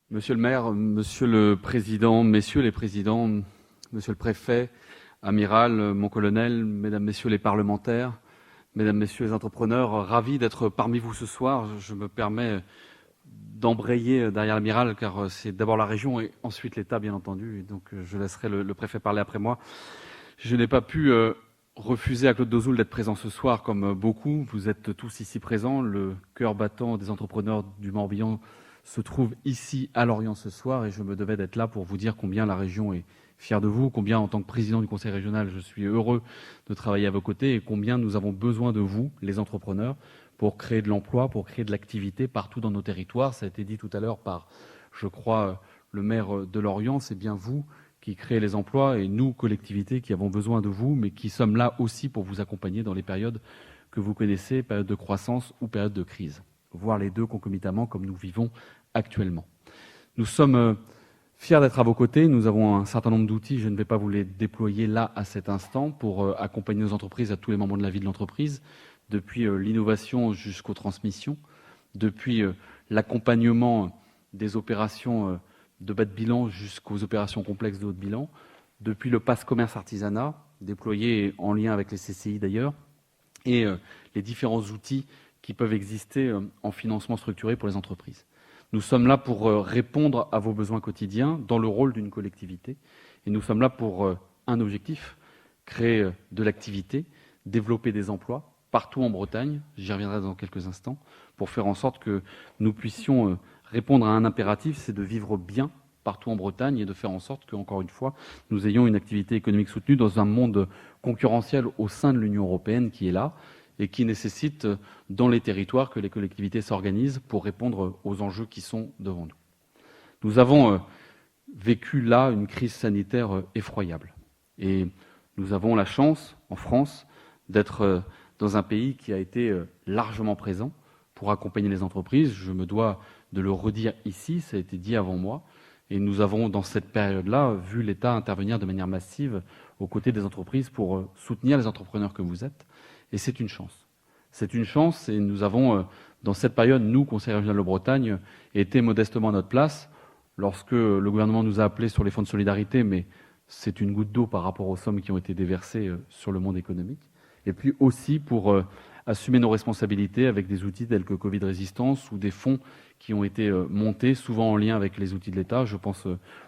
Monsieur le maire, monsieur le président, messieurs les présidents, monsieur le préfet, amiral, mon colonel, mesdames, messieurs les parlementaires, mesdames, messieurs les entrepreneurs, ravi d'être parmi vous ce soir. Je me permets d'embrayer derrière l'amiral car c'est d'abord la région et ensuite l'État, bien entendu. Et donc je laisserai le préfet parler après moi. Je n'ai pas pu refuser à Claude Dozoul d'être présent ce soir comme beaucoup. Vous êtes tous ici présents. Le cœur battant des entrepreneurs du Morbihan se trouve ici à Lorient ce soir et je me devais d'être là pour vous dire combien la région est fière de vous, combien en tant que président du conseil régional je suis heureux de travailler à vos côtés et combien nous avons besoin de vous, les entrepreneurs, pour créer de l'emploi, pour créer de l'activité partout dans nos territoires. Ça a été dit tout à l'heure par, je crois, le maire de Lorient, c'est bien vous qui créez les emplois et nous, collectivités, qui avons besoin de vous, mais qui sommes là aussi pour vous accompagner dans les périodes que vous connaissez, périodes de croissance ou périodes de crise, voire les deux concomitamment comme nous vivons actuellement. Nous sommes fiers d'être à vos côtés. Nous avons un certain nombre d'outils. Je ne vais pas vous les déployer là à cet instant pour accompagner nos entreprises à tous les moments de la vie de l'entreprise, depuis l'innovation jusqu'aux transmissions, depuis l'accompagnement des opérations de bas de bilan jusqu'aux opérations complexes de haut de bilan, depuis le pass commerce artisanat, déployé en lien avec les CCI d'ailleurs, et les différents outils qui peuvent exister en financement structuré pour les entreprises. Nous sommes là pour répondre à vos besoins quotidiens dans le rôle d'une collectivité. Et nous sommes là pour un objectif, créer de l'activité, développer des emplois partout en Bretagne, j'y reviendrai dans quelques instants, pour faire en sorte que nous puissions répondre à un impératif, c'est de vivre bien partout en Bretagne et de faire en sorte que, encore une fois, nous ayons une activité économique soutenue dans un monde concurrentiel au sein de l'Union européenne qui est là, et qui nécessite dans les territoires que les collectivités s'organisent pour répondre aux enjeux qui sont devant nous. Nous avons vécu là une crise sanitaire effroyable. Et nous avons la chance, en France, d'être dans un pays qui a été largement présent pour accompagner les entreprises. Je me dois de le redire ici, ça a été dit avant moi. Et nous avons, dans cette période-là, vu l'État intervenir de manière massive aux côtés des entreprises pour soutenir les entrepreneurs que vous êtes. Et c'est une chance. C'est une chance et nous avons, dans cette période, nous, Conseil régional de Bretagne, été modestement à notre place lorsque le gouvernement nous a appelés sur les fonds de solidarité, mais c'est une goutte d'eau par rapport aux sommes qui ont été déversées sur le monde économique. Et puis aussi pour assumer nos responsabilités avec des outils tels que Covid Résistance ou des fonds qui ont été montés, souvent en lien avec les outils de l'État. Je pense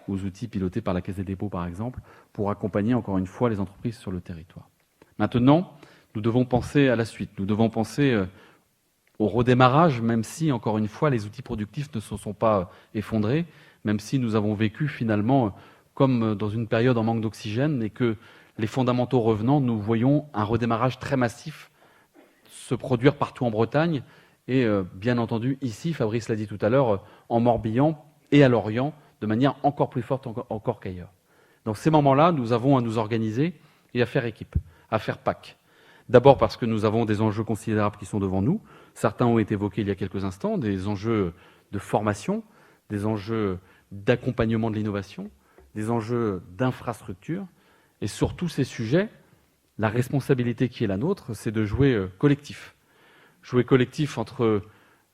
aux outils pilotés par la Caisse des dépôts, par exemple, pour accompagner, encore une fois, les entreprises sur le territoire. Maintenant, nous devons penser à la suite. Nous devons penser au redémarrage, même si, encore une fois, les outils productifs ne se sont pas effondrés, même si nous avons vécu finalement comme dans une période en manque d'oxygène et que les fondamentaux revenant, nous voyons un redémarrage très massif se produire partout en Bretagne et bien entendu ici, Fabrice l'a dit tout à l'heure, en Morbihan et à Lorient, de manière encore plus forte encore qu'ailleurs. Dans ces moments-là, nous avons à nous organiser et à faire équipe, à faire PAC. D'abord parce que nous avons des enjeux considérables qui sont devant nous. Certains ont été évoqués il y a quelques instants, des enjeux de formation, des enjeux d'accompagnement de l'innovation, des enjeux d'infrastructure. Et sur tous ces sujets, la responsabilité qui est la nôtre, c'est de jouer collectif. Jouer collectif entre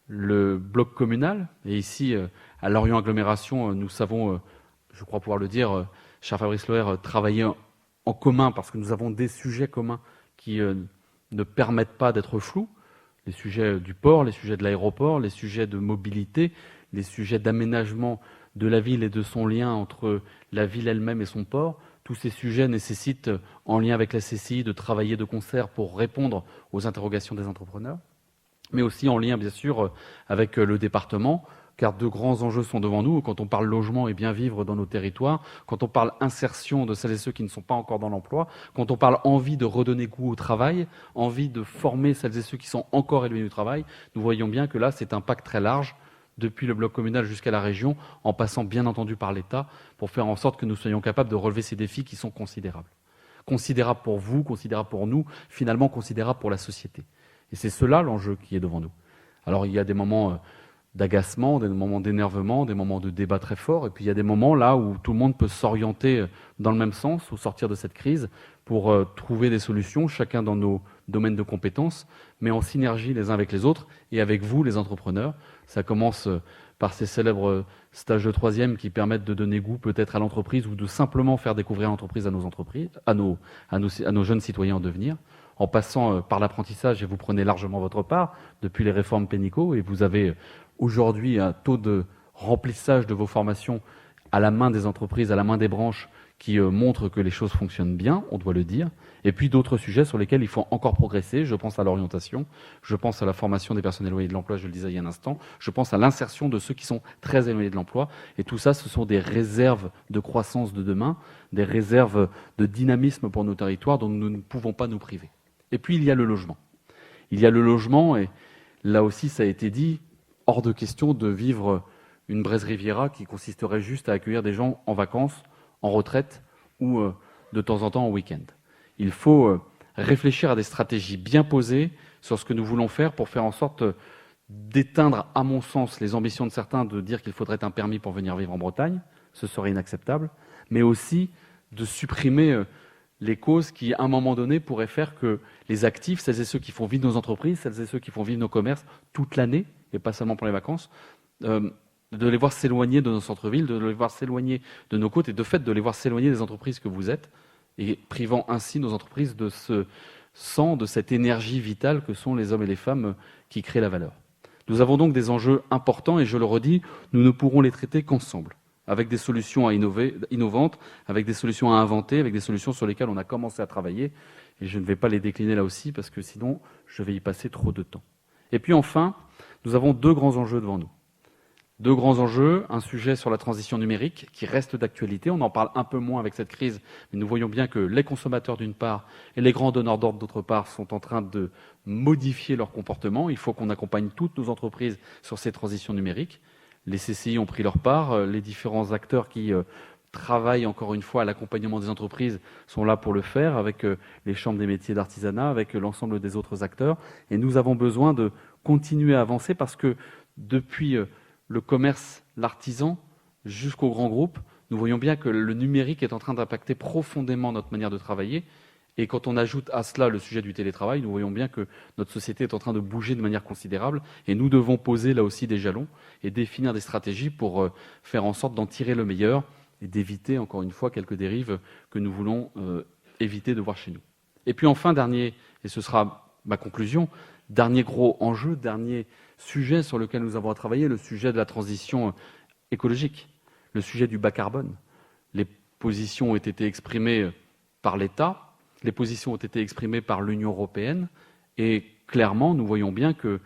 le bloc communal, et ici, à Lorient Agglomération, nous savons, je crois pouvoir le dire, cher Fabrice Loher, travailler en commun parce que nous avons des sujets communs qui ne permettent pas d'être flous, les sujets du port, les sujets de l'aéroport, les sujets de mobilité, les sujets d'aménagement de la ville et de son lien entre la ville elle-même et son port. Tous ces sujets nécessitent, en lien avec la CCI, de travailler de concert pour répondre aux interrogations des entrepreneurs, mais aussi en lien, bien sûr, avec le département, car de grands enjeux sont devant nous. Quand on parle logement et bien vivre dans nos territoires, quand on parle insertion de celles et ceux qui ne sont pas encore dans l'emploi, quand on parle envie de redonner goût au travail, envie de former celles et ceux qui sont encore éloignés du travail, nous voyons bien que là, c'est un pacte très large, depuis le bloc communal jusqu'à la région, en passant bien entendu par l'État, pour faire en sorte que nous soyons capables de relever ces défis qui sont considérables. Considérables pour vous, considérables pour nous, finalement considérables pour la société. Et c'est cela l'enjeu qui est devant nous. Alors il y a des moments d'agacement, des moments d'énervement, des moments de débat très forts, et puis il y a des moments là où tout le monde peut s'orienter dans le même sens, au sortir de cette crise, pour trouver des solutions, chacun dans nos domaines de compétences, mais en synergie les uns avec les autres, et avec vous, les entrepreneurs. Ça commence par par ces célèbres stages de troisième qui permettent de donner goût peut-être à l'entreprise ou de simplement faire découvrir l'entreprise à nos entreprises, à nos jeunes citoyens en devenir, en passant par l'apprentissage, et vous prenez largement votre part depuis les réformes Pénicaud, et vous avez aujourd'hui un taux de remplissage de vos formations à la main des entreprises, à la main des branches, qui montrent que les choses fonctionnent bien, on doit le dire, et puis d'autres sujets sur lesquels il faut encore progresser. Je pense à l'orientation, je pense à la formation des personnes éloignées de l'emploi, je le disais il y a un instant, je pense à l'insertion de ceux qui sont très éloignés de l'emploi, et tout ça, ce sont des réserves de croissance de demain, des réserves de dynamisme pour nos territoires dont nous ne pouvons pas nous priver. Et puis il y a le logement. Il y a le logement, et là aussi ça a été dit, hors de question de vivre une Breise Riviera qui consisterait juste à accueillir des gens en vacances, en retraite ou de temps en temps en week-end. Il faut réfléchir à des stratégies bien posées sur ce que nous voulons faire pour faire en sorte d'éteindre, à mon sens, les ambitions de certains de dire qu'il faudrait un permis pour venir vivre en Bretagne, ce serait inacceptable, mais aussi de supprimer les causes qui, à un moment donné, pourraient faire que les actifs, celles et ceux qui font vivre nos entreprises, celles et ceux qui font vivre nos commerces toute l'année, et pas seulement pour les vacances, de les voir s'éloigner de nos centres-villes, de les voir s'éloigner de nos côtes et de fait de les voir s'éloigner des entreprises que vous êtes et privant ainsi nos entreprises de ce sang, de cette énergie vitale que sont les hommes et les femmes qui créent la valeur. Nous avons donc des enjeux importants et je le redis, nous ne pourrons les traiter qu'ensemble, avec des solutions innovantes, avec des solutions à inventer, avec des solutions sur lesquelles on a commencé à travailler et je ne vais pas les décliner là aussi parce que sinon je vais y passer trop de temps. Et puis enfin, nous avons deux grands enjeux devant nous. Deux grands enjeux, un sujet sur la transition numérique qui reste d'actualité. On en parle un peu moins avec cette crise, mais nous voyons bien que les consommateurs d'une part et les grands donneurs d'ordre d'autre part sont en train de modifier leur comportement. Il faut qu'on accompagne toutes nos entreprises sur ces transitions numériques. Les CCI ont pris leur part, les différents acteurs qui travaillent encore une fois à l'accompagnement des entreprises sont là pour le faire, avec les chambres des métiers d'artisanat, avec l'ensemble des autres acteurs. Et nous avons besoin de continuer à avancer parce que depuis le commerce, l'artisan, jusqu'aux grands groupes, nous voyons bien que le numérique est en train d'impacter profondément notre manière de travailler. Et quand on ajoute à cela le sujet du télétravail, nous voyons bien que notre société est en train de bouger de manière considérable. Et nous devons poser là aussi des jalons et définir des stratégies pour faire en sorte d'en tirer le meilleur et d'éviter, encore une fois, quelques dérives que nous voulons éviter de voir chez nous. Et puis enfin, dernier, et ce sera ma conclusion, dernier gros enjeu, dernier sujet sur lequel nous avons à travailler, le sujet de la transition écologique, le sujet du bas carbone. Les positions ont été exprimées par l'État, les positions ont été exprimées par l'Union européenne, et clairement, nous voyons bien que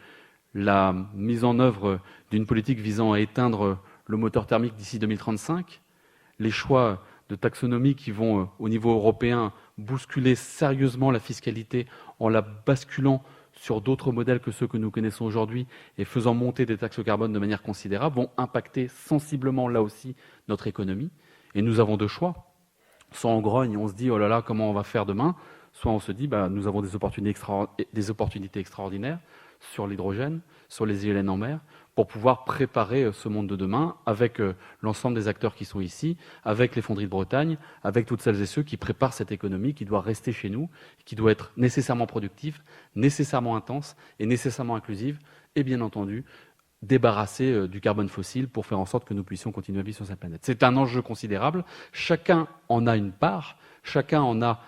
la mise en œuvre d'une politique visant à éteindre le moteur thermique d'ici 2035, les choix de taxonomie qui vont, au niveau européen, bousculer sérieusement la fiscalité en la basculant sur d'autres modèles que ceux que nous connaissons aujourd'hui et faisant monter des taxes carbone de manière considérable, vont impacter sensiblement là aussi notre économie. Et nous avons deux choix. Soit on grogne et on se dit « oh là là, comment on va faire demain ?» Soit on se dit nous avons des opportunités extraordinaires sur l'hydrogène, sur les éoliennes en mer, pour pouvoir préparer ce monde de demain avec l'ensemble des acteurs qui sont ici, avec les fonderies de Bretagne, avec toutes celles et ceux qui préparent cette économie qui doit rester chez nous, qui doit être nécessairement productive, nécessairement intense et nécessairement inclusive, et bien entendu, débarrasser du carbone fossile pour faire en sorte que nous puissions continuer à vivre sur cette planète. C'est un enjeu considérable. Chacun en a une part, chacun en a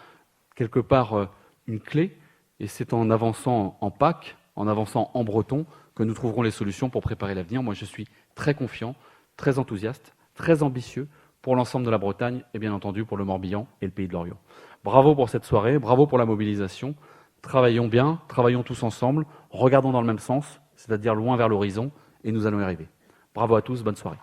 quelque part une clé, et c'est en avançant en PAC, en avançant en breton, que nous trouverons les solutions pour préparer l'avenir. Moi, je suis très confiant, très enthousiaste, très ambitieux pour l'ensemble de la Bretagne et bien entendu pour le Morbihan et le Pays de l'Orient. Bravo pour cette soirée, bravo pour la mobilisation. Travaillons bien, travaillons tous ensemble, regardons dans le même sens, c'est-à-dire loin vers l'horizon, et nous allons y arriver. Bravo à tous, bonne soirée.